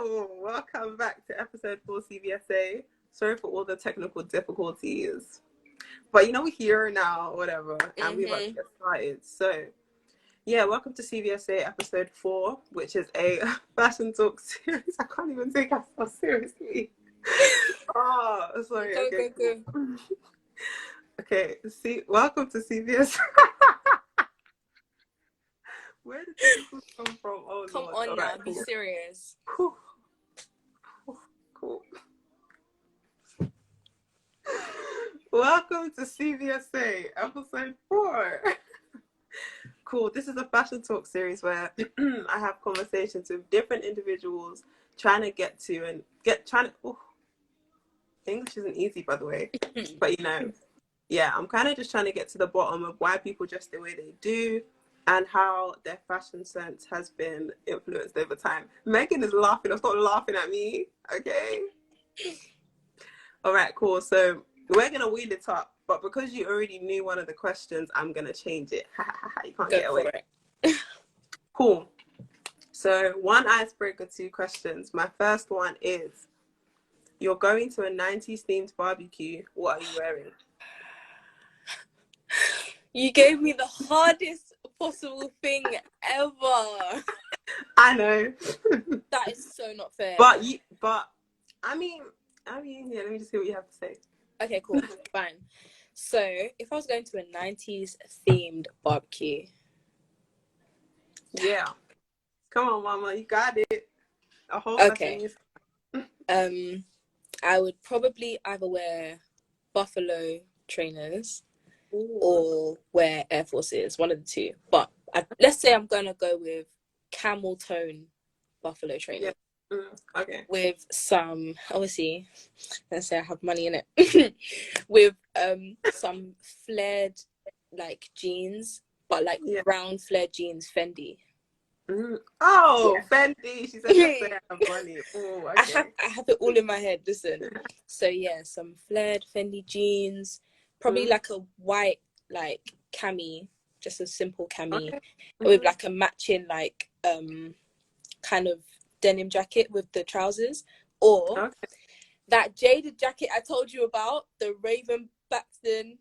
Welcome back to episode 4 CVSA. Sorry for all the technical difficulties. But we're here now, whatever, and we're about to get started. So, welcome to CVSA episode 4, which is a fashion talk series. I can't even take myself seriously. Sorry. Go. Okay, welcome to CVSA. Where did this come from? Oh, come Lord. on now, be serious. Cool. Welcome to CVSA episode 4. Cool. This is a fashion talk series where I have conversations with different individuals trying to get to English isn't easy, by the way, but I'm kind of just trying to get to the bottom of why people dress the way they do and how their fashion sense has been influenced over time. Megan is laughing. Stop laughing at me, okay? All right, cool. So we're going to wheel it up, but because you already knew one of the questions, I'm going to change it. You can't get away. Cool. So 1 icebreaker, 2 questions. My first one is, you're going to a 90s themed barbecue. What are you wearing? You gave me the hardest possible thing ever. I know. That is so not fair. But I mean, let me just see what you have to say. Okay, cool. Fine. So, if I was going to a 90s themed barbecue. Yeah. Come on, mama. You got it. Okay. I would probably either wear buffalo trainers or wear Air Forces, one of the two. But let's say I'm going to go with camel tone buffalo trainers. Yeah. Okay. With some, obviously, let's say I have money in it, with some flared like jeans, but like brown flared jeans, Fendi. Oh, yeah. Fendi. She said, let's say I have money. Oh, okay. I have it all in my head. Listen. So some flared Fendi jeans, probably like a white like cami, just a simple cami, with like a matching like kind of denim jacket with the trousers, or that jaded jacket I told you about, the Raven Baxton.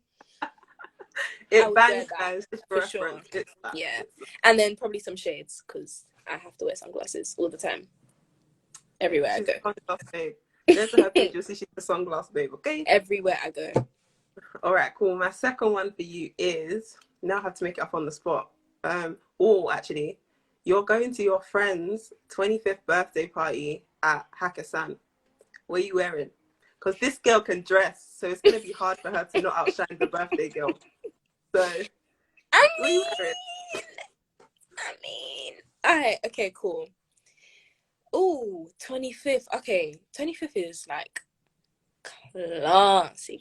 It bangs, guys, just for sure. And then probably some shades, because I have to wear sunglasses all the time, everywhere I go. Sunglass babe. There's her picture, so she's a sunglass babe, okay? Everywhere I go. All right, cool. My second one for you is, now I have to make it up on the spot. Actually, you're going to your friend's 25th birthday party at Hakkasan. What are you wearing? Because this girl can dress, so it's going to be hard for her to not outshine the birthday girl. So, what are you wearing? All right, okay, cool. Ooh, 25th. Okay, 25th is like classy.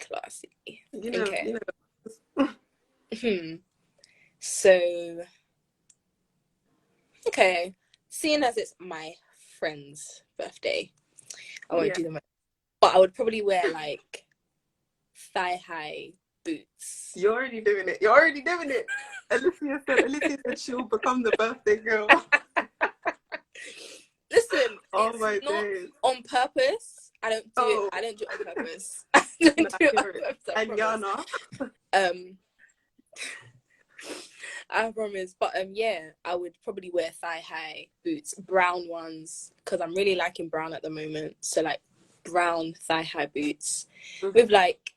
So, okay, seeing as it's my friend's birthday, I won't do them, but I would probably wear like thigh-high boots. You're already doing it. Alicia said she'll become the birthday girl. Listen, it's not days. On purpose. I don't do it. I don't do it on purpose. I don't do it on purpose. And Yana. I promise. But I would probably wear thigh-high boots, brown ones, because I'm really liking brown at the moment. So like brown thigh-high boots with like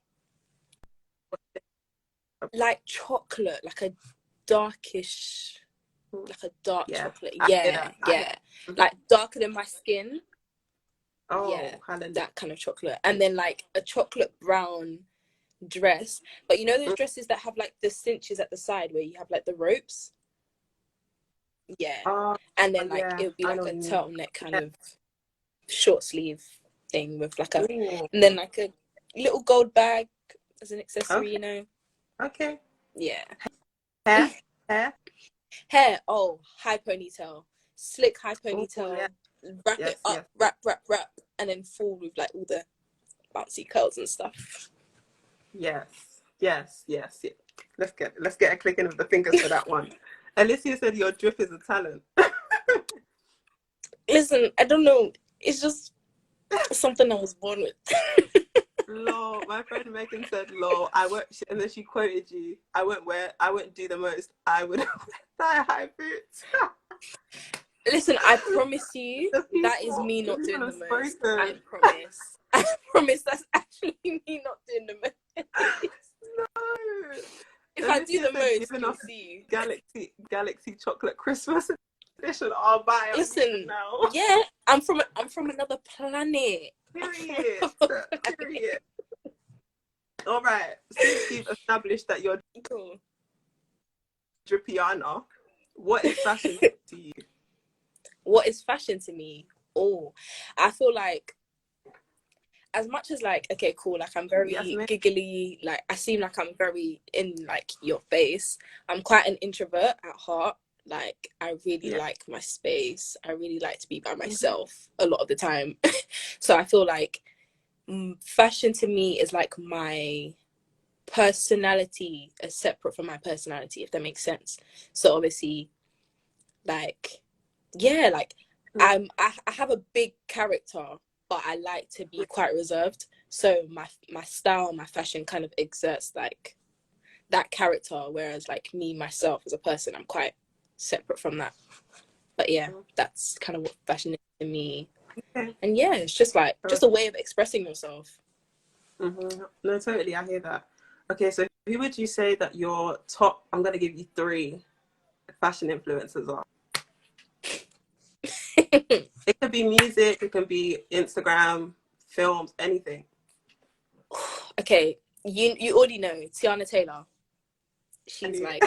chocolate, like a darkish, like a dark chocolate. Like darker than my skin. That kind of chocolate. And then like a chocolate brown dress, but you know those dresses that have like the cinches at the side where you have like the ropes, and then like it would be like a turtleneck kind of short sleeve thing with like a and then like a little gold bag as an accessory. Hair high ponytail, slick high ponytail, wrap it up, wrap, and then full with like all the bouncy curls and stuff. Yes. Let's get a clicking of the fingers for that one. Alicia said your drip is a talent. Listen, I don't know. It's just something I was born with. Lol, my friend Megan said, "Lol, I won't," and then she quoted you. I won't do the most. I would thigh high boots. Listen, I promise you, that is me not doing the most. I promise. I promise that's actually me not doing the most. No. If I do the most, you'll see. Galaxy chocolate Christmas edition. I'll buy it. Listen, now. yeah, I'm from another planet. Period. Period. All right. Since you've established that you're cool, Dripiana, what is fashion to you? What is fashion to me? Oh, I feel like, as much as like, okay, cool, like I'm very giggly, like I seem like I'm very in like your face. I'm quite an introvert at heart. Like I really like my space. I really like to be by myself a lot of the time. So I feel like fashion to me is like my personality is separate from my personality, if that makes sense. So obviously, like, yeah, like I have a big character, but I like to be quite reserved. So my style, my fashion kind of exerts like that character, whereas like me myself as a person, I'm quite separate from that. But yeah, that's kind of what fashion is to me. And yeah, it's just like just a way of expressing yourself. No, totally, I hear that. Okay, so who would you say that your top, I'm going to give you 3 fashion influencers are? It could be music, it can be Instagram, films, anything. Okay, you already know Tiana Taylor. She's like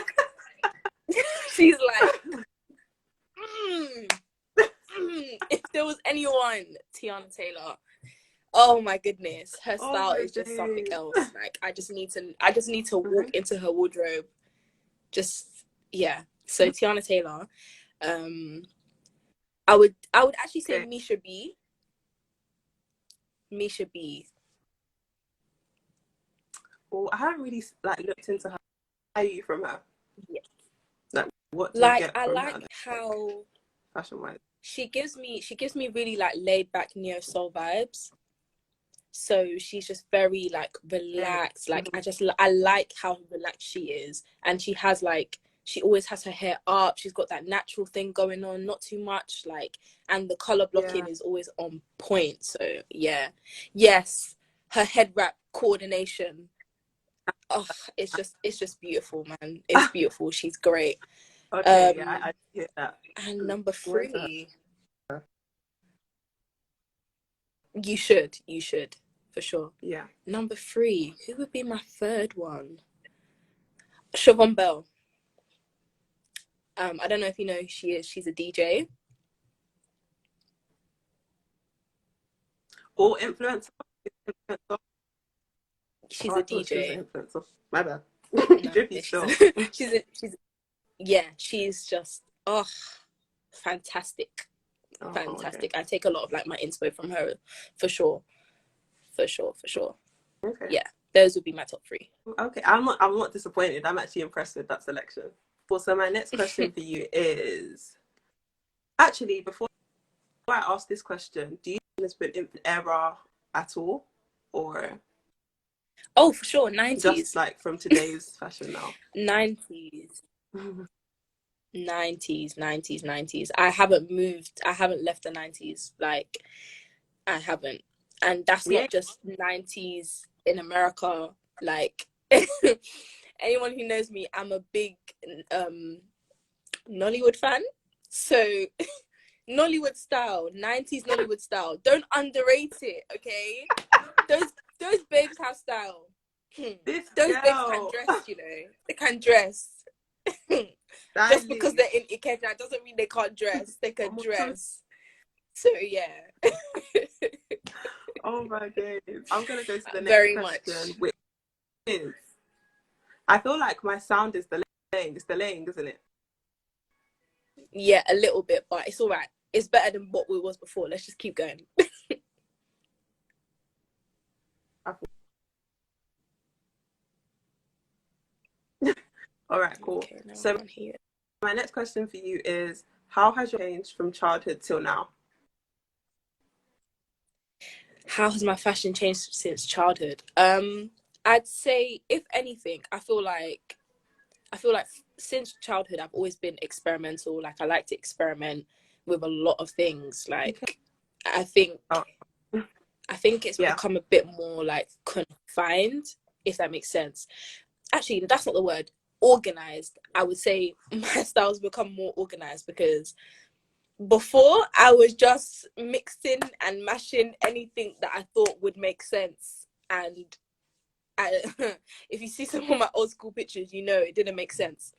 if there was anyone, Tiana Taylor. Oh my goodness, her style is just something else. Like I just need to walk into her wardrobe. Just yeah. So Tiana Taylor. I would actually say Misha B. Well, I haven't really like looked into her. How are you from her? Yeah. Like what do you get from I like her, how fashion wise. She gives me really like laid back neo soul vibes. So she's just very like relaxed. Like I like how relaxed she is, and she always has her hair up. She's got that natural thing going on, not too much like, and the color blocking is always on point. So yeah, yes, her head wrap coordination. Oh, it's just beautiful, man. It's beautiful. She's great. Okay, I hear that. And number 3. You should, for sure. Yeah. Number 3, who would be my 3rd one? Siobhan Bell. I don't know if you know who she is. She's a DJ. Or influencer. She's a DJ. My bad. No, she's just fantastic. Fantastic. Okay. I take a lot of like my inspo from her, for sure. Okay. Yeah, those would be my top 3. Okay, I'm not disappointed. I'm actually impressed with that selection. Well, so my next question for you is, actually, before I ask this question, do you think there's been an era at all, or? Oh, for sure, 90s. Just like from today's fashion now. 90s. 90s. I haven't left the 90s. Like, I haven't. And that's not just 90s in America. Like, anyone who knows me, I'm a big Nollywood fan. So, Nollywood style, 90s Nollywood style. Don't underrate it, okay? Those babes have style. Those babes can dress, you know. They can dress. Just because they're in Ikeja doesn't mean they can't dress. They can dress. So yeah. Oh my days. I'm gonna go to the next question, which is, I feel like my sound is delaying. It's delaying, isn't it? Yeah, a little bit, but it's all right. It's better than what it was before. Let's just keep going. All right, cool. Okay, so my next question for you is, how has your changed from childhood till now? How has my fashion changed since childhood? I'd say, if anything, I feel like since childhood I've always been experimental. Like, I like to experiment with a lot of things. Like, I think it's become a bit more like confined, if that makes sense. Actually, that's not the word. Organized. I would say my style's become more organized, because before I was just mixing and mashing anything that I thought would make sense. And if you see some of my old school pictures, you know it didn't make sense.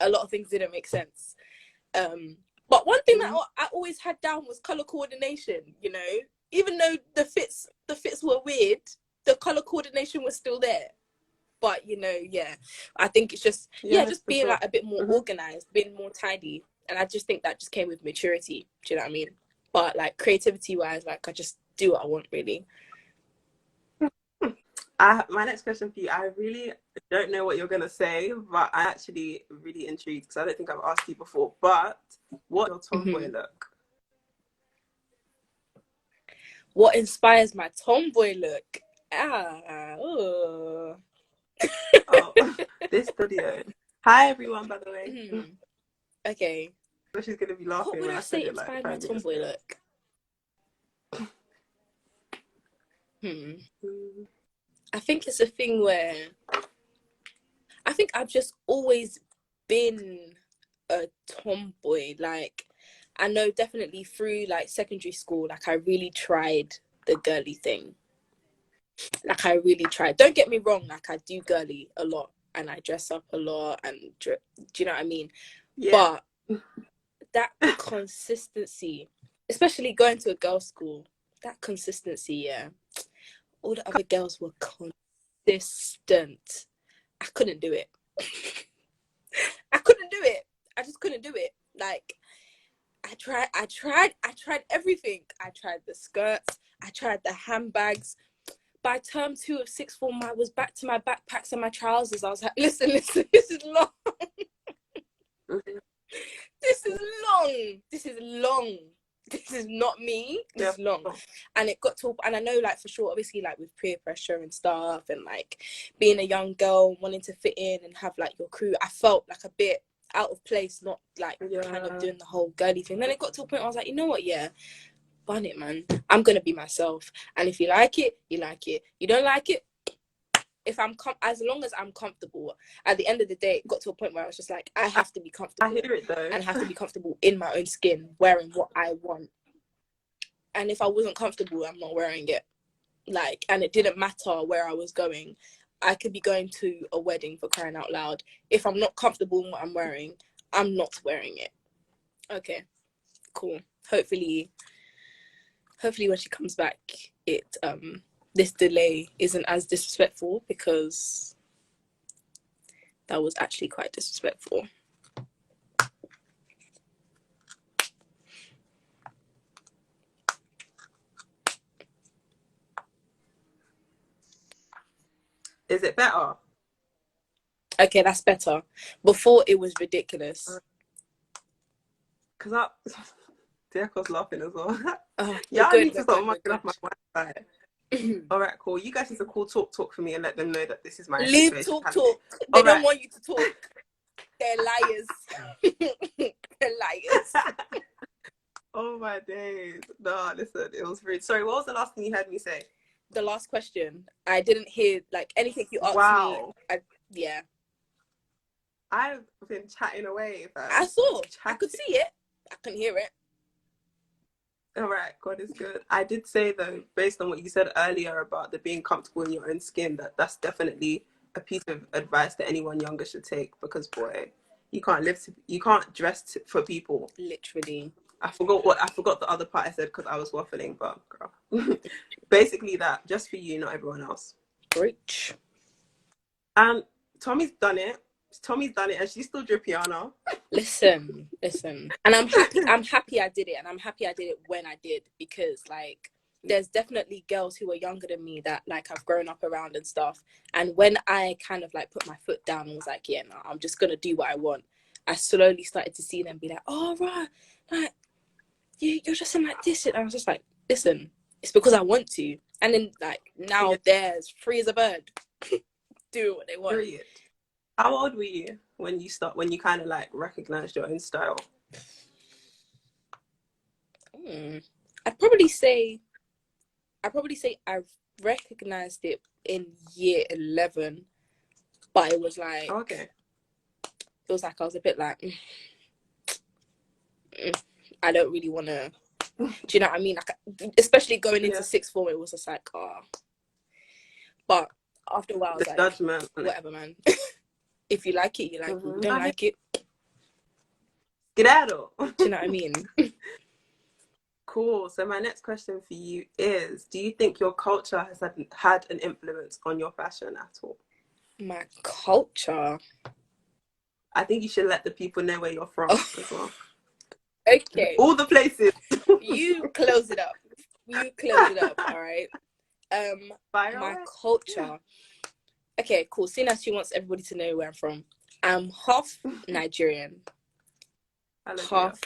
A lot of things didn't make sense. But one thing that I always had down was color coordination. You know, even though the fits were weird, the color coordination was still there. But you know, I think it's just just being like a bit more organized, being more tidy, and I just think that just came with maturity. Do you know what I mean? But like, creativity wise, like, I just do what I want, really. My next question for you, I really don't know what you're gonna say, but I'm actually really intrigued because I don't think I've asked you before. But what's your tomboy look? What inspires my tomboy look? Oh, this studio. Hi everyone, by the way. Okay. So she's gonna be laughing. What would I say inspired my tomboy look? I think it's a thing where I think I've just always been a tomboy. Like, I know definitely through like secondary school, like, I really tried the girly thing. Like, I really tried. Don't get me wrong, like, I do girly a lot and I dress up a lot and do you know what I mean? Yeah. But that consistency, especially going to a girls' school, that consistency, all the other girls were consistent. I couldn't do it. I couldn't do it. I just couldn't do it. Like, I tried everything. I tried the skirts. I tried the handbags. By term 2 of sixth form, I was back to my backpacks and my trousers. I was like, listen, this is long. This is long. This is not me. This is long. And it got to, and I know, like, for sure, obviously, like, with peer pressure and stuff, and like being a young girl wanting to fit in and have like your crew, I felt like a bit out of place, not like kind of doing the whole girly thing. Then it got to a point where I was like, you know what, bun it, man. I'm gonna be myself, and if you like it, you like it. You don't like it, if I'm as long as I'm comfortable. At the end of the day, it got to a point where I was just like, I have to be comfortable. I hear it though. And have to be comfortable in my own skin, wearing what I want. And if I wasn't comfortable, I'm not wearing it. Like, and it didn't matter where I was going. I could be going to a wedding, for crying out loud. If I'm not comfortable in what I'm wearing, I'm not wearing it. Okay, cool. Hopefully when she comes back, this delay isn't as disrespectful, because that was actually quite disrespectful. Is it better? Okay, that's better. Before, it was ridiculous. Because Diako's laughing as well. Yeah, I need to start marking off my Wi-Fi. All right, cool. You guys need to call talk for me and let them know that this is my leave talk. They don't want you to talk. They're liars. They're liars. Oh my days. No, listen, it was rude. Sorry, what was the last thing you heard me say? The last question. I didn't hear like anything you asked me. Yeah. I've been chatting away. I saw. I could see it. I couldn't hear it. All right, God is good. I did say though, based on what you said earlier about the being comfortable in your own skin, that's definitely a piece of advice that anyone younger should take, because boy, you can't dress for people. Literally. I forgot the other part I said because I was waffling, but girl. Basically that, just for you, not everyone else. Preach. Tommy's done it, and she's still Dripiana. Listen. And I'm happy I did it, and I'm happy I did it when I did, because like, there's definitely girls who are younger than me that like I've grown up around and stuff. And when I kind of like put my foot down and was like, yeah, no, I'm just gonna do what I want, I slowly started to see them be like, oh right, like you're just like this. And I was just like, listen, it's because I want to. And then like now they're as free as a bird, do what they want. Period. How old were you when you kind of like recognized your own style? I'd probably say I recognized it in year 11, but it was like, okay, it was like I was a bit like, I don't really want to. Do you know what I mean? Like, especially going into sixth form, it was just like, oh. But after a while, I was the like, judgment, whatever, man. If you like it, you like it. If you don't like it, get out. Do you know what I mean? Cool. So my next question for you is, do you think your culture has had an influence on your fashion at all? My culture? I think you should let the people know where you're from as well. Okay. All the places. You close it up. All right. Fire my away. culture. Okay, cool. Seeing as she wants everybody to know where I'm from, I'm half Nigerian, half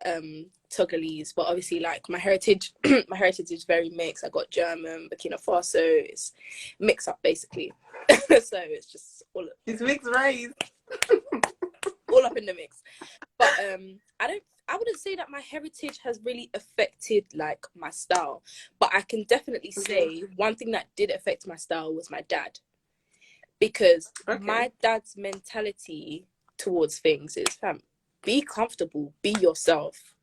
Togolese, but obviously like my heritage is very mixed. I got German, Burkina Faso, it's mix up basically. So it's just all it's mixed race. all up in the mix. But I wouldn't say that my heritage has really affected like my style, but I can definitely say one thing that did affect my style was my dad, because my dad's mentality towards things is, fam, be comfortable, be yourself.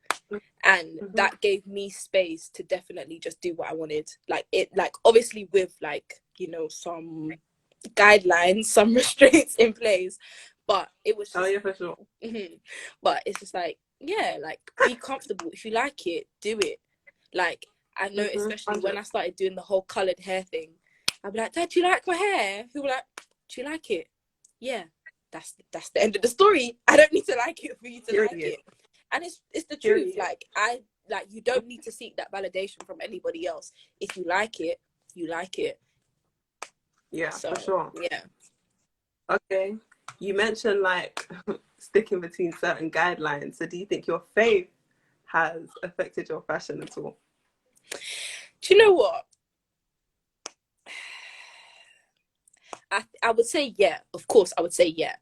And that gave me space to definitely just do what I wanted. Like obviously with like, you know, some guidelines, some restraints in place, but it was just, for sure. But it's just like, yeah, like be comfortable. If you like it, do it. Like I know, especially when I started doing the whole coloured hair thing, I'd be like, Dad, do you like my hair? He was like, do you like it? Yeah, that's the end of the story. I don't need to like it for you to like it. And it's the truth. Like you don't need to seek that validation from anybody else. If you like it, you like it. Yeah, so, for sure. Yeah. Okay. You mentioned like sticking between certain guidelines. So do you think your faith has affected your fashion at all? Do you know what? I would say yeah. Of course, I would say yeah.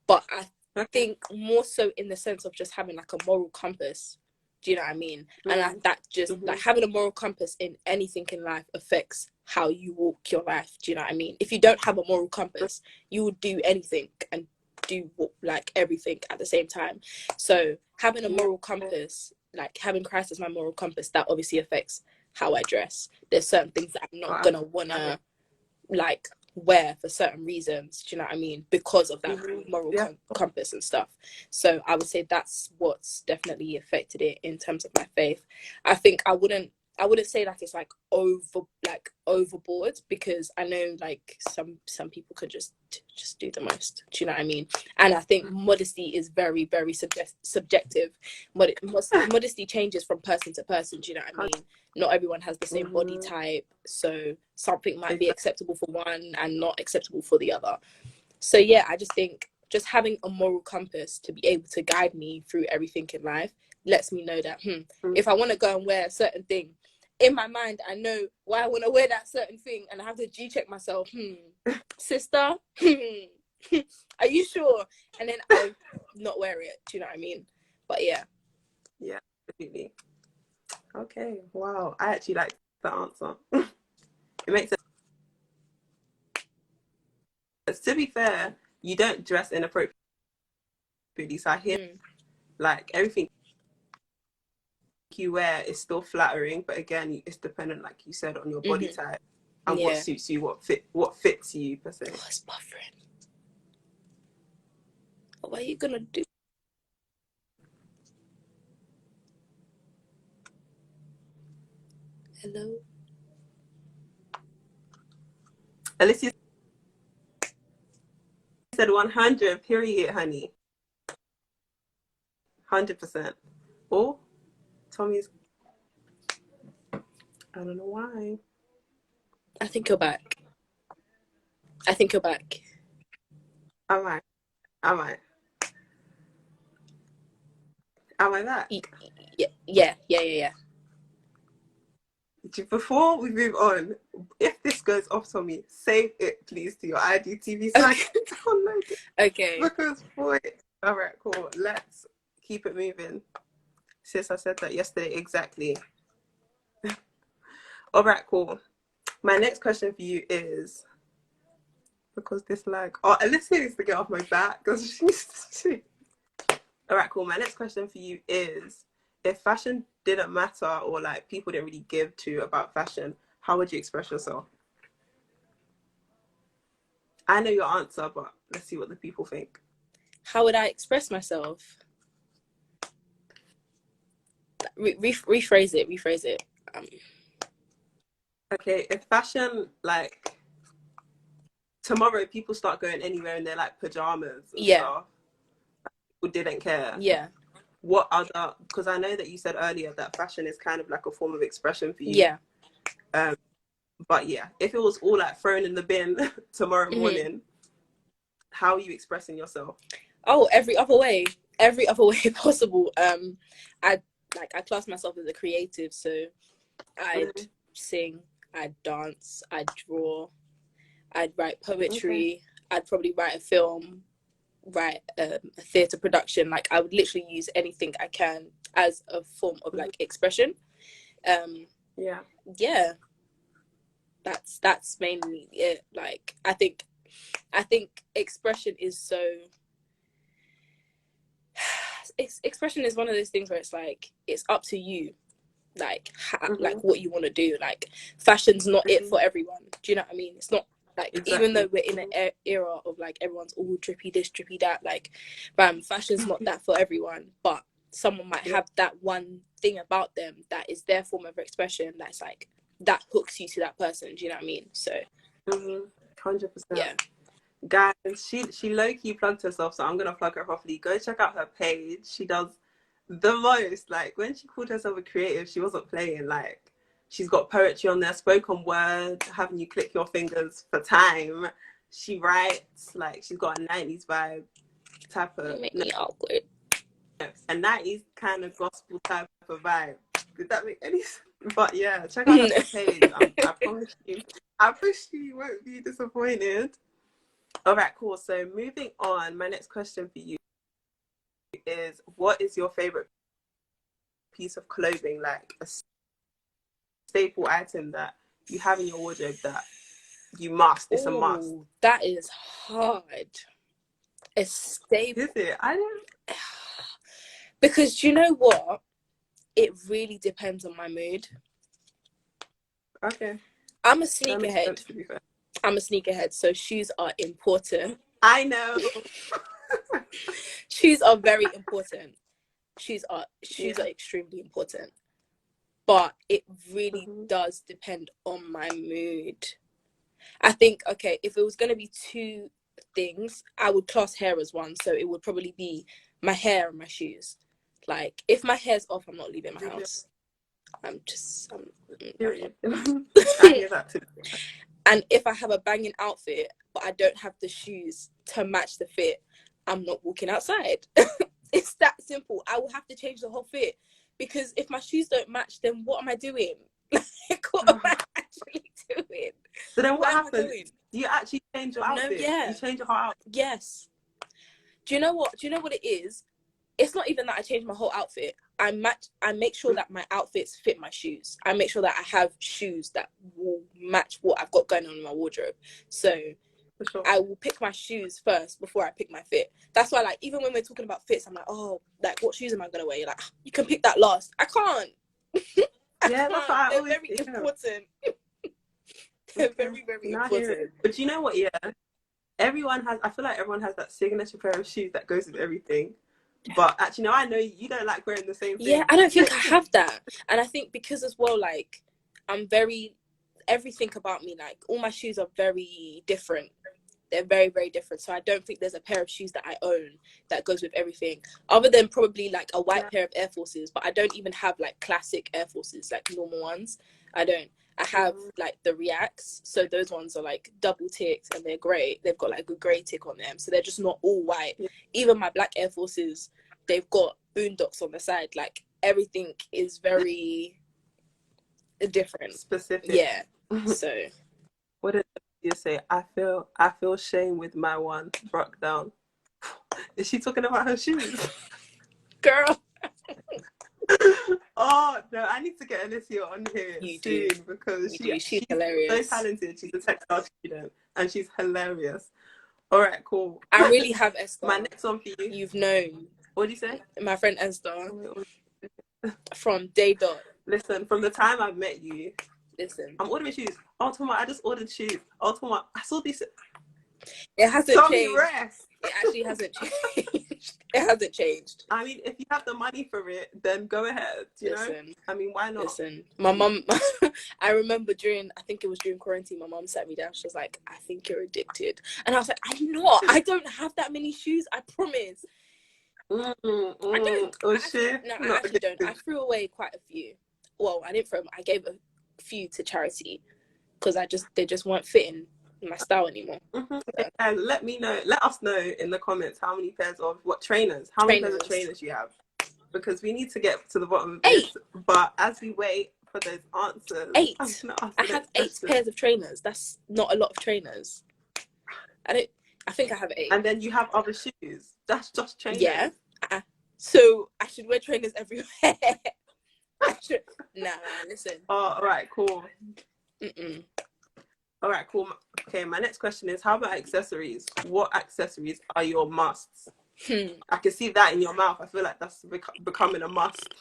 But I think more so in the sense of just having like a moral compass. Do you know what I mean? And that just like having a moral compass in anything in life affects how you walk your life. Do you know what I mean? If you don't have a moral compass, you will do anything and do like everything at the same time. So having a moral compass, like having Christ as my moral compass, that obviously affects how I dress. There's certain things that I'm not gonna wanna like wear for certain reasons, do you know what I mean, because of that moral compass and stuff. So I would say that's what's definitely affected it in terms of my faith. I think I wouldn't say like it's like overboard, because I know like some people could just do the most, do you know what I mean? And I think modesty is very, very subjective. Modesty changes from person to person, do you know what I mean? Not everyone has the same body type, so something might be acceptable for one and not acceptable for the other. So yeah, I just think just having a moral compass to be able to guide me through everything in life lets me know that if I want to go and wear a certain thing, in my mind I know why I want to wear that certain thing, and I have to G-check myself, sister, are you sure? And then I'll not wear it, do you know what I mean? But yeah, absolutely. Okay, wow, I actually like the answer. It makes sense. But to be fair, you don't dress inappropriately, so I hear like everything you wear is still flattering, but again, it's dependent, like you said, on your body type and what suits you, what fits you per se. Oh, it's buffering. What are you gonna do? Hello? Alicia said 100, period, honey. 100%. Oh, Tommy's, I don't know why. I think you're back. Am I? Am I back? Yeah. Do before we move on, if this goes off on me, save it please to your IGTV so I can download it. Okay. Because boy, all right, cool. Let's keep it moving. Sis, I said that yesterday exactly. All right, cool. My next question for you is, because this Alyssa needs to get off my back because she needs to. All right, cool. My next question for you is, if fashion didn't matter or like people didn't really give to about fashion, how would you express yourself? I know your answer, but let's see what the people think. How would I express myself? Rephrase it. Okay, if fashion, like, tomorrow people start going anywhere in their like pajamas and stuff, people didn't care. Yeah. What other, because I know that you said earlier that fashion is kind of like a form of expression for you. Yeah. But yeah, if it was all like thrown in the bin tomorrow morning, how are you expressing yourself? Oh, every other way possible. I class myself as a creative, so I'd sing, I'd dance, I'd draw, I'd write poetry, I'd probably write a film, write a theatre production. Like, I would literally use anything I can as a form of like expression. That's mainly it. Like, I think expression is so expression is one of those things where it's like, it's up to you, like like what you want to do. Like, fashion's not it for everyone. Do you know what I mean? It's not like, even though we're in an era of like everyone's all drippy this, drippy that, like, fashion's not that for everyone, but someone might have that one thing about them that is their form of expression, that's like, that hooks you to that person. Do you know what I mean? So 100%. yeah. Guys, she low-key plugged herself, so I'm gonna plug her properly. Go check out her page. She does the most. Like, when she called herself a creative, she wasn't playing. Like, she's got poetry on there, spoken word, having you click your fingers for time. She writes, like, she's got a 90s vibe type of, Make me awkward. a 90s kind of gospel type of vibe. Did that make any sense? But yeah, check out her page. I promise you won't be disappointed. All right, cool. So moving on, my next question for you is, what is your favorite piece of clothing, like a staple item that you have in your wardrobe that you must? It's a must. That is hard. A staple. Is it? I don't. Because you know what? It really depends on my mood. Okay. I'm a sneakerhead. So shoes are important. I know. Shoes are very important. Shoes are extremely important. But it really does depend on my mood. I think, okay, if it was going to be two things, I would class hair as one. So it would probably be my hair and my shoes. Like, if my hair's off, I'm not leaving my house. I'm Period. I hear that too. And if I have a banging outfit, but I don't have the shoes to match the fit, I'm not walking outside. It's that simple. I will have to change the whole fit, because if my shoes don't match, then what am I doing? Like, what am I actually doing? So then what happens? Do you actually change your outfit? No, yeah. You change your whole outfit? Yes. Do you know what it is? It's not even that I change my whole outfit. I make sure that my outfits fit my shoes. I make sure that I have shoes that will match what I've got going on in my wardrobe. So sure, I will pick my shoes first before I pick my fit. That's why, like, even when we're talking about fits, I'm like, oh, like, what shoes am I gonna wear? You're like, you can pick that last. I can't. That's what I They're always very important. They're very, very important. But you know what? Yeah, I feel like everyone has that signature pair of shoes that goes with everything. But actually, no, I know you don't like wearing the same thing. Yeah, I don't think I have that. And I think because as well, like, everything about me, like, all my shoes are very different. They're very, very different. So I don't think there's a pair of shoes that I own that goes with everything, other than probably like a white pair of Air Forces. But I don't even have like classic Air Forces, like normal ones. I don't. I have like the Reacts. So those ones are like double ticked and they're great. They've got like a grey tick on them. So they're just not all white. Yeah. Even my black Air Forces, they've got boondocks on the side. Like, everything is very different. Specific. Yeah. So what did you say? I feel shame with my one broke down. Is she talking about her shoes? girl. Oh no, I need to get Alicia on here soon because she's hilarious. So talented. She's a textile student and she's hilarious. All right, cool. I really have Esther. My next one for you. You've known. What do you say? My friend Esther from day dot. Listen, from the time I met you. Listen. I'm ordering shoes. Oh, Toma, I just ordered shoes. Oh, Toma, I saw these. It hasn't changed. Rest. It actually hasn't changed. It hasn't changed. I mean, if you have the money for it, then go ahead. You know? I mean, why not? Listen, my mum, I remember I think it was during quarantine, my mum sat me down. She was like, I think you're addicted. And I was like, I'm not. I don't have that many shoes. I promise. I don't. Oh, I actually don't. I threw away quite a few. Well, I didn't throw them. I gave a few to charity because they just weren't fitting my style anymore. Okay, and let us know in the comments how many pairs of how many pairs of trainers you have, because we need to get to the bottom of this. But as we wait for those answers, 8. I have 8 pairs of trainers. That's not a lot of trainers. I think I have 8. And then you have other shoes. That's just trainers. Yeah. So I should wear trainers everywhere. Nah, listen. Oh, all right, cool. Mm-mm. All right, cool. Okay, my next question is, how about accessories? What accessories are your musts? I can see that in your mouth. I feel like that's becoming a must.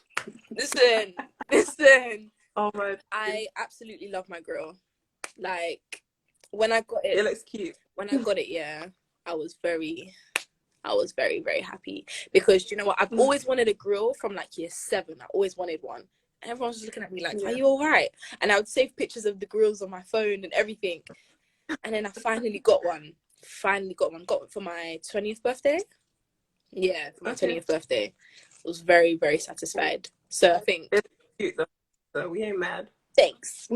Listen. Oh my! I absolutely love my grill. Like when I got it, it looks cute. When I got it, yeah, I was very, very happy because you know what? I've always wanted a grill from like year 7. I always wanted one. And everyone was just looking at me like, are you all right? And I would save pictures of the grills on my phone and everything. And then I finally got one. Got one for my 20th birthday. Yeah, for my 20th birthday. I was very, very satisfied. So I think it's cute though. So we ain't mad. Thanks.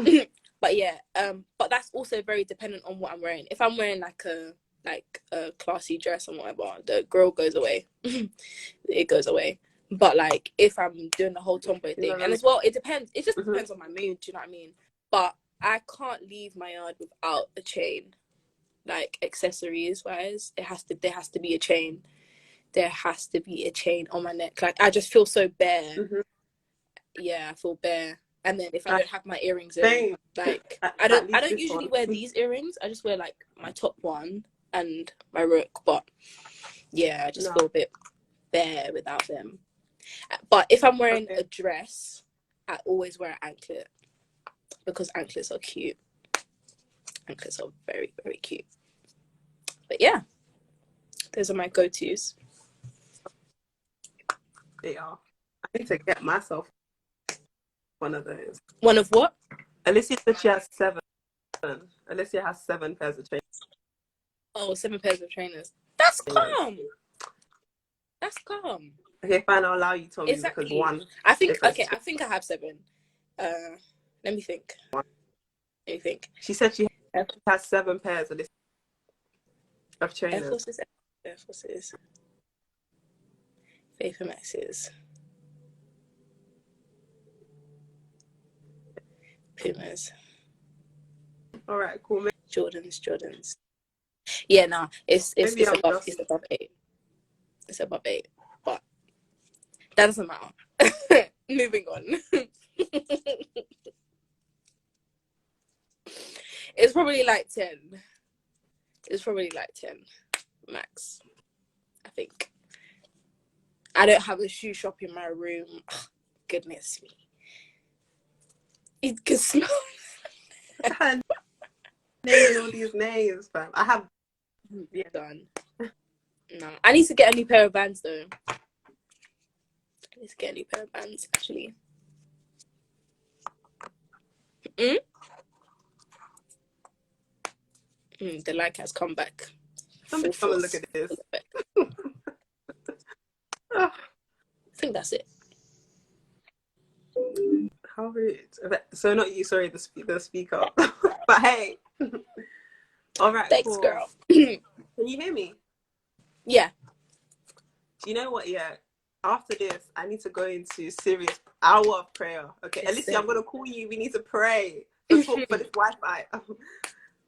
But yeah, but that's also very dependent on what I'm wearing. If I'm wearing like a classy dress or whatever, the grill goes away. It goes away. But like if I'm doing the whole tomboy thing, and as well, it depends. It just depends on my mood. Do you know what I mean? But I can't leave my yard without a chain. Like accessories wise, there has to be a chain. There has to be a chain on my neck. Like I just feel so bare. Yeah, I feel bare. And then if I don't have my earrings in, like I don't usually wear these earrings. I just wear like my top one and my rook. But yeah, I just feel a bit bare without them. But if I'm wearing a dress, I always wear an anklet because anklets are cute. Anklets are very, very cute. But yeah, those are my go-tos. They are. I need to get myself one of those. One of what? Alicia said she has 7. Alicia has 7 pairs of trainers. Oh, 7 pairs of trainers. That's calm. That's calm. Okay, fine. I'll allow you, Tommy, exactly. because 1. I think I have 7. Let me think. She said she has 7 pairs of trainers. Air Forces. Vapor Maxes. Pumas. All right, cool. Jordans. Yeah, no, it's above 8. It's above 8, but that doesn't matter. Moving on. It's probably like 10. It's probably like 10 max, I think. I don't have a shoe shop in my room. Oh, goodness me. It can smell. Naming all these names, fam. I have. Yeah, done. No, I need to get a new pair of Vans though. I need to get a new pair of Vans actually. The like has come back. Somebody come and look at this. I think that's it. How rude. So not you, sorry, the speaker. But hey. All right. Thanks, cool. girl. Can you hear me? Yeah. Do you know what? Yeah. after this, I need to go into serious hour of prayer. Okay, Alicia, I'm gonna call you. We need to pray for this Wi-Fi.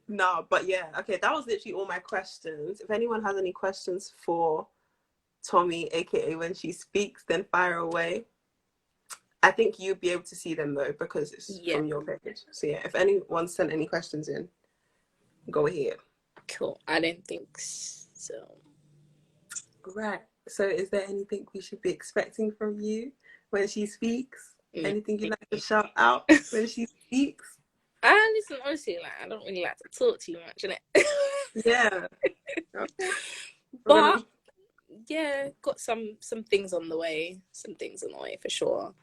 No, but yeah, okay, that was literally all my questions. If anyone has any questions for Tommy, aka When She Speaks, then fire away. I think you'll be able to see them though because it's from your page. So yeah, if anyone sent any questions in, go ahead. Cool. I don't think so. Right. So is there anything we should be expecting from you when she speaks? Anything you'd like to shout out when she speaks? Listen, honestly, like, I don't really like to talk too much, innit? Yeah. Okay. But yeah, got some things on the way. Some things on the way for sure.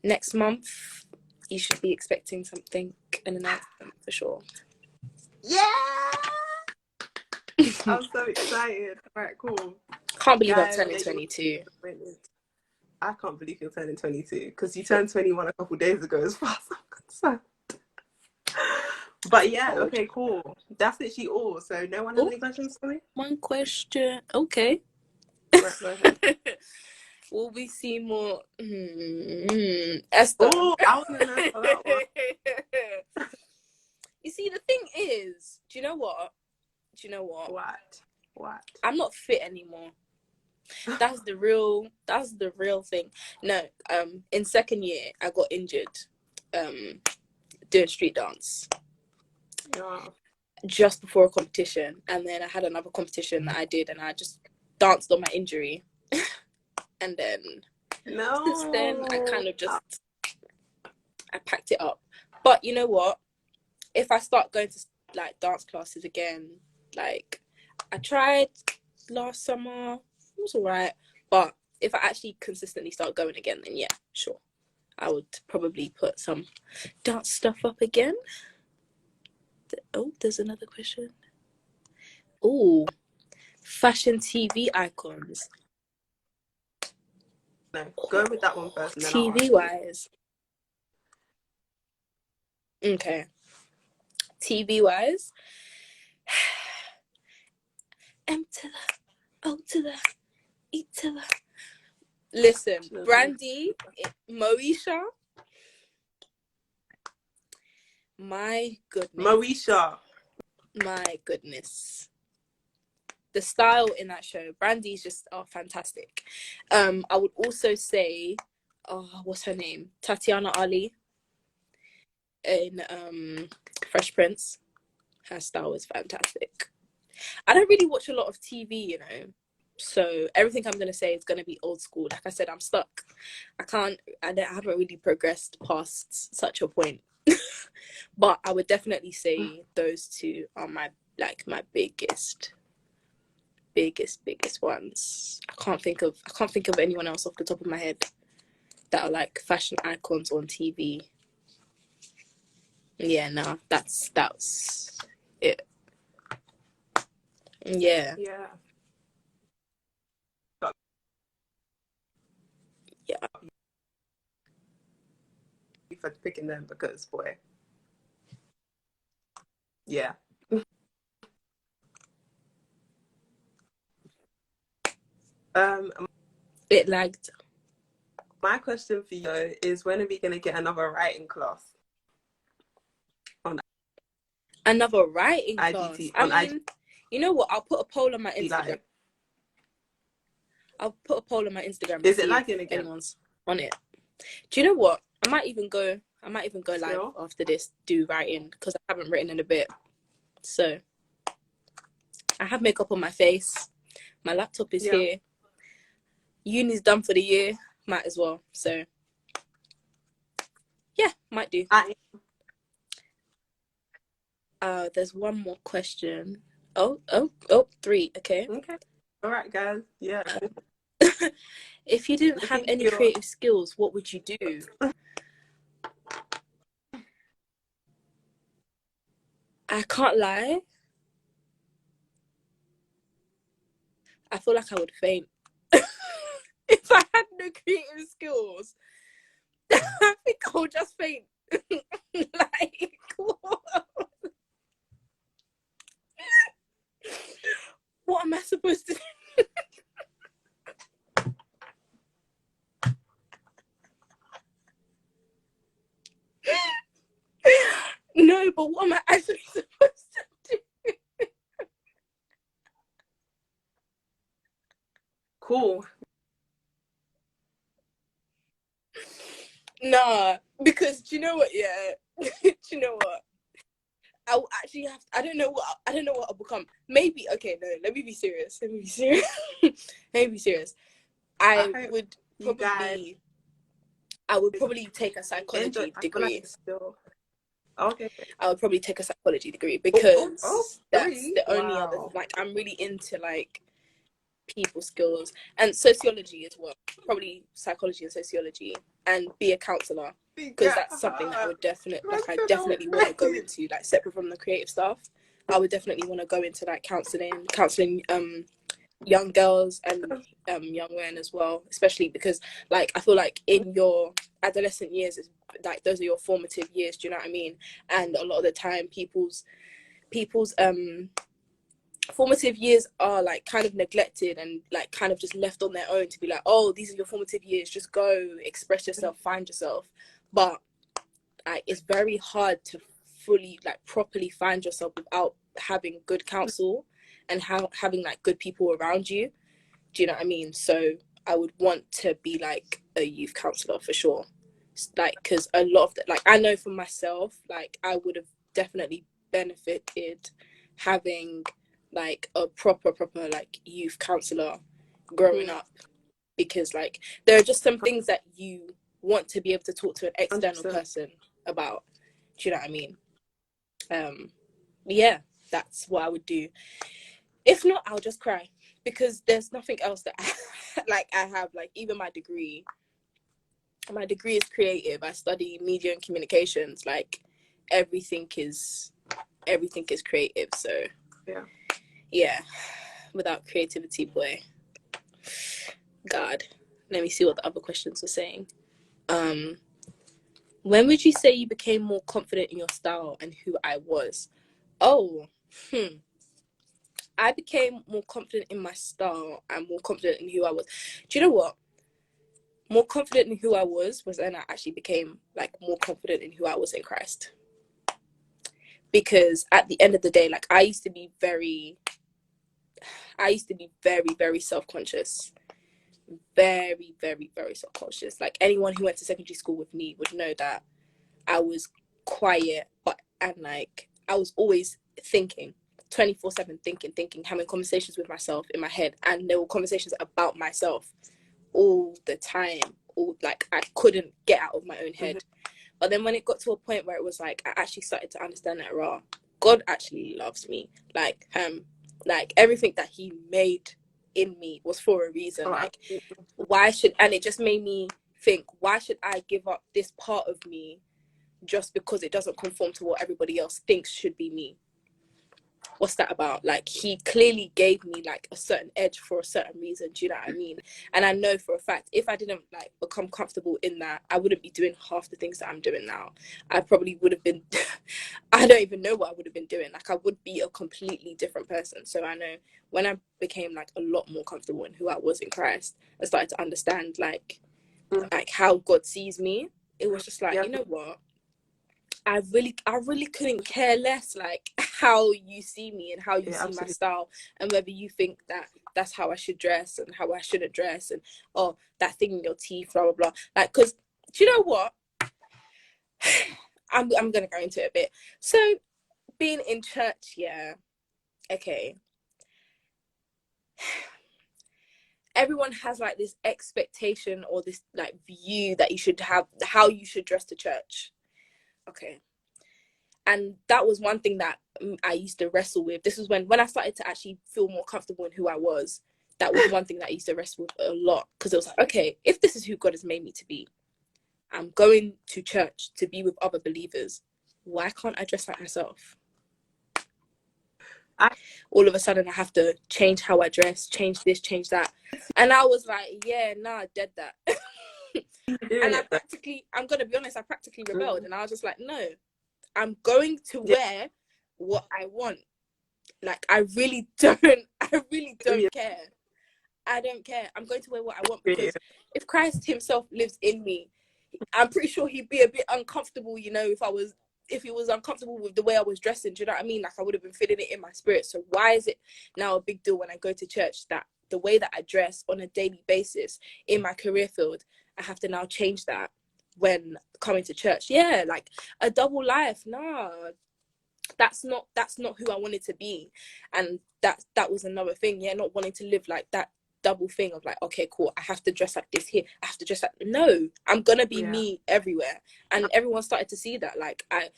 Next month, you should be expecting something, an announcement for sure. Yeah! I'm so excited. All right, cool. Can't believe I'm turning 22. I can't believe you're turning 22 because you turned 21 a couple days ago as far as I'm concerned. But yeah, okay, cool. That's literally all. So no one has any questions for me? One question. Okay. Right, go ahead. Will we see more? Esther. Oh, I want to know for that one. You see, the thing is, do you know what? What? I'm not fit anymore. That's the real thing. No, in second year, I got injured doing street dance. Yeah. Just before a competition, and then I had another competition that I did, and I just danced on my injury. And then since then, I kind of just I packed it up. But you know what? If I start going to like dance classes again, like I tried last summer, it was alright. But if I actually consistently start going again, then yeah, sure, I would probably put some dance stuff up again. Oh, there's another question. Oh, fashion TV icons. No, go with that one first. And then TV wise. Okay. TV wise. M to the O to the E to the. Listen, Brandy, Moesha. My goodness. Moesha. My goodness. The style in that show, Brandy's just fantastic. I would also say, what's her name? Tatiana Ali in Fresh Prince. Her style was fantastic. I don't really watch a lot of TV, you know, so everything I'm gonna say is gonna be old school. Like I said, I'm stuck. I haven't really progressed past such a point. But I would definitely say those two are my biggest ones. I can't think of anyone else off the top of my head that are like fashion icons on TV. Yeah, no, that's it. Yeah. Yeah. Yeah. For picking them because boy. Yeah. It lagged. My question for you is, when are we gonna get another writing class? Another writing class. You know what? I'll put a poll on my Instagram. Is it lagging again? Anyone's on it. Do you know what? I might even go live after this, do writing, because I haven't written in a bit. So I have makeup on my face. My laptop is here. Uni's done for the year. Might as well. So yeah, might do. There's one more question. Oh, 3. Okay. All right, guys. Yeah. If you didn't have any creative skills, what would you do? I can't lie. I feel like I would faint. If I had no creative skills, I think I would just faint. Like, what am I supposed to do? but what am I actually supposed to do? Cool. Nah, because do you know what? Yeah, do you know what? I will actually have. I don't know what I'll become. Maybe okay. No, let me be serious. Let me be serious. I would probably take a psychology degree. Okay. I would probably take a psychology degree because that's the only other. Like, I'm really into like people skills and sociology as well. Probably psychology and sociology, and be a counselor, because that's something that I would definitely want to go into, like separate from the creative stuff. I would definitely want to go into like counseling young girls and young men as well, especially because like I feel like in your adolescent years is like those are your formative years, do you know what I mean? And a lot of the time people's formative years are like kind of neglected and like kind of just left on their own to be like, oh, these are your formative years, just go express yourself, find yourself. But like it's very hard to fully like properly find yourself without having good counsel and having like good people around you. Do you know what I mean? So I would want to be like a youth counselor for sure. Like, because a lot of like I know for myself, like I would have definitely benefited having like a proper like youth counselor growing up, because like there are just some things that you want to be able to talk to an external 100%. Person about. Do you know what I mean? Yeah, that's what I would do. If not, I'll just cry, because there's nothing else that I have. Like, even my degree is creative. I study media and communications. Like, everything is creative. So yeah, without creativity, boy, God. Let me see what the other questions were saying. When would you say you became more confident in your style and who I was? I became more confident in my style and more confident in who I was. Do you know what? More confident in who I was when I actually became like more confident in who I was in Christ. Because at the end of the day, like I used to be very, very self-conscious. Very, very, very self-conscious. Like anyone who went to secondary school with me would know that I was quiet, and like I was always thinking 24/7, thinking, having conversations with myself in my head, and there were conversations about myself all the time. Like I couldn't get out of my own head. But then when it got to a point where it was like I actually started to understand that God actually loves me. Like everything that He made in me was for a reason. Like why should, and it just made me think, why should I give up this part of me just because it doesn't conform to what everybody else thinks should be me? What's that about? Like He clearly gave me like a certain edge for a certain reason. Do you know what I mean? And I know for a fact if I didn't like become comfortable in that, I wouldn't be doing half the things that I'm doing now. I probably would have been I don't even know what I would have been doing. Like I would be a completely different person. So I know when I became like a lot more comfortable in who I was in Christ, I started to understand like how God sees me. It was just like, you know what? I really couldn't care less like how you see me and how you see my style, and whether you think that that's how I should dress and how I shouldn't dress, and that thing in your teeth, blah blah blah. Like, because do you know what? I'm gonna go into it a bit. So being in church, yeah, okay. Everyone has like this expectation or this like view that you should have, how you should dress to church. Okay. And that was one thing that I used to wrestle with. This was when I started to actually feel more comfortable in who I was. That was one thing that I used to wrestle with a lot, because it was like, okay, if this is who God has made me to be, I'm going to church to be with other believers. Why can't I dress like myself? All of a sudden I have to change how I dress, change this, change that. And I was like, yeah, nah, I did that. And I'm going to be honest, I practically rebelled. And I was just like, no, I'm going to wear what I want. Like, I really don't care. I don't care. I'm going to wear what I want, because if Christ Himself lives in me, I'm pretty sure He'd be a bit uncomfortable, you know, if I was if he was uncomfortable with the way I was dressing. Do you know what I mean? Like, I would have been feeling it in my spirit. So why is it now a big deal when I go to church that the way that I dress on a daily basis in my career field, I have to now change that when coming to church? Yeah, like a double life. Nah, that's not who I wanted to be. And that was another thing. Yeah, not wanting to live like that double thing of like, okay, cool, I have to dress like this here, I have to dress like, no, I'm gonna be me everywhere. And everyone started to see that. Like, I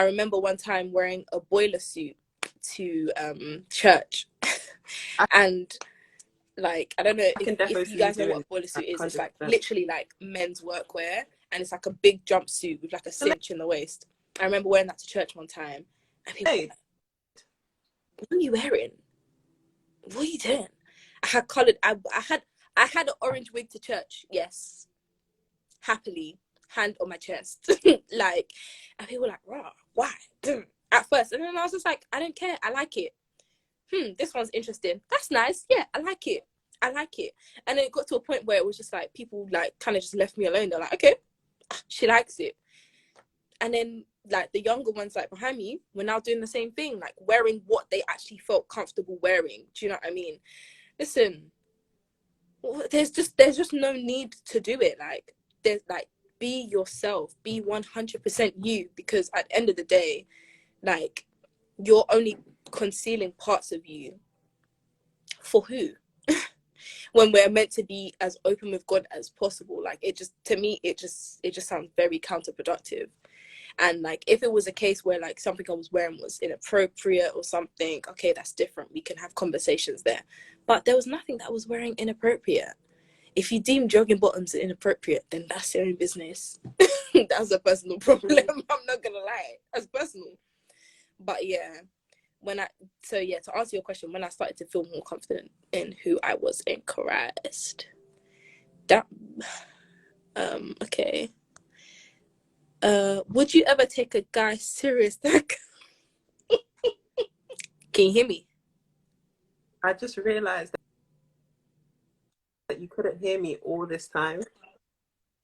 remember one time wearing a boiler suit to church and like, I don't know if you guys know what a boiler suit is. It's like literally like men's workwear, and it's like a big jumpsuit with like a cinch in the waist. I remember wearing that to church one time, and people were like, what are you wearing? What are you doing? I had coloured. I had an orange wig to church. Yes, happily, hand on my chest, like, and people were like, "Rah, why?" At first, and then I was just like, "I don't care. I like it. This one's interesting. That's nice. Yeah, I like it. I like it." And then it got to a point where it was just like people like kind of just left me alone. They're like, "Okay, she likes it." And then like the younger ones like behind me were now doing the same thing, like wearing what they actually felt comfortable wearing. Do you know what I mean? Listen, there's just no need to do it. Like, there's like, be yourself, be 100% you, because at the end of the day, like, you're only concealing parts of you for who? When we're meant to be as open with God as possible. Like, it just, to me, it just sounds very counterproductive. And like, if it was a case where like something I was wearing was inappropriate or something, okay, that's different, we can have conversations there. But there was nothing that I was wearing inappropriate. If you deem jogging bottoms inappropriate, then that's your own business. That's a personal problem. I'm not gonna lie, that's personal. But yeah, to answer your question, when I started to feel more confident in who I was in Christ, that okay. Would you ever take a guy serious? Can you hear me? I just realized that you couldn't hear me all this time.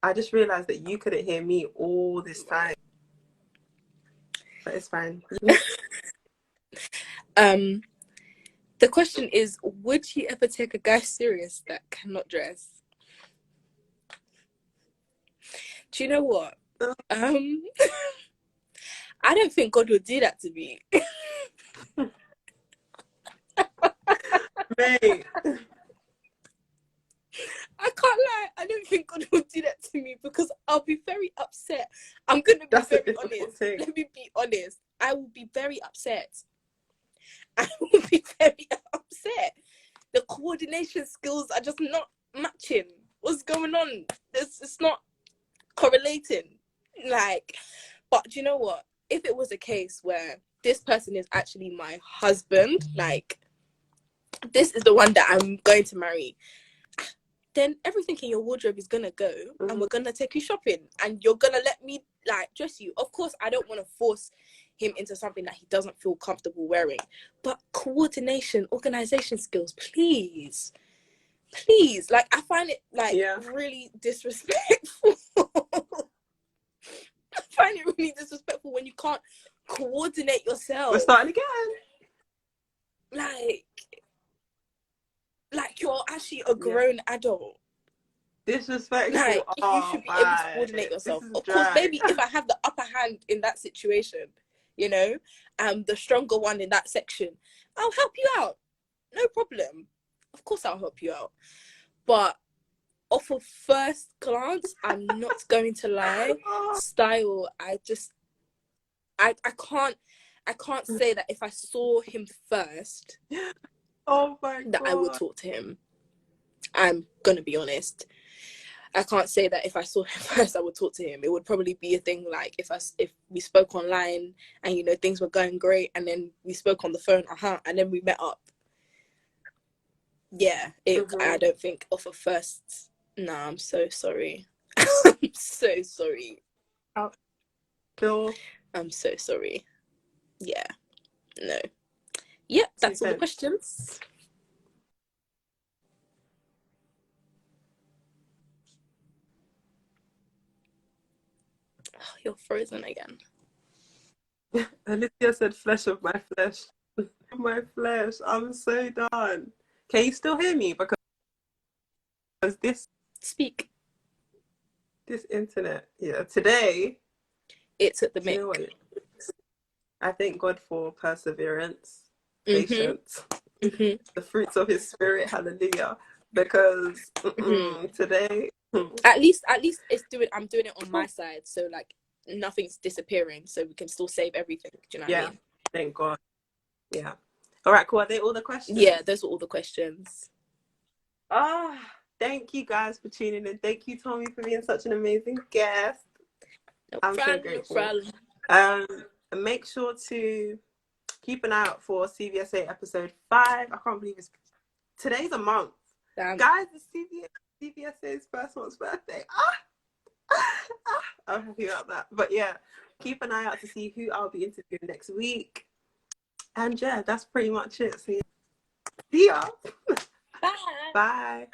I just realized that you couldn't hear me all this time. But it's fine. The question is, would you ever take a guy serious that cannot dress? Do you know what? I don't think God would do that to me. Mate. I can't lie. I don't think God would do that to me, because I'll be very upset. I'm going to be very honest. Let me be honest. I will be very upset. I will be very upset. The coordination skills are just not matching. What's going on? It's not correlating. Like, but do you know what? If it was a case where this person is actually my husband, like, this is the one that I'm going to marry, then everything in your wardrobe is gonna go, and we're gonna take you shopping, and you're gonna let me like dress you. Of course, I don't want to force him into something that he doesn't feel comfortable wearing, but coordination, organization skills, please. Like, I find it like really disrespectful. I find it really disrespectful when you can't coordinate yourself. We're starting again. Like you're actually a grown adult. Disrespectful. Like, you should be able to coordinate yourself. Of course, maybe if I have the upper hand in that situation, you know, the stronger one in that section, I'll help you out. No problem. Of course, I'll help you out. But off of first glance, I'm not going to lie. Style, I can't say that if I saw him first, oh my God, that I would talk to him. I'm gonna be honest. I can't say that if I saw him first, I would talk to him. It would probably be a thing like if we spoke online and, you know, things were going great, and then we spoke on the phone, and then we met up. Yeah, I don't think off of first. No, I'm so sorry. I'm so sorry. I'm so sorry. Yeah, no. Yep, that's all the questions. Oh, you're frozen again. Alicia said, flesh of my flesh. My flesh. I'm so done. Can you still hear me? Because this Speak. This internet, today, it's at the do you know mic. what? I thank God for perseverance, Mm-hmm. patience, Mm-hmm. the fruits of His Spirit. Hallelujah. Because today, at least it's doing. I'm doing it on my side, so like nothing's disappearing, so we can still save everything. Do you know what I mean? Thank God. Yeah. All right, cool. Are they all the questions? Yeah, those were all the questions. Thank you guys for tuning in. Thank you, Tommy, for being such an amazing guest. I'm so grateful. No problem. Make sure to keep an eye out for CVSA episode 5. I can't believe today's a month. Damn. Guys, it's CVSA's first month's birthday. I'm happy about that. But yeah, keep an eye out to see who I'll be interviewing next week. And yeah, that's pretty much it. So yeah. See ya. Bye. Bye.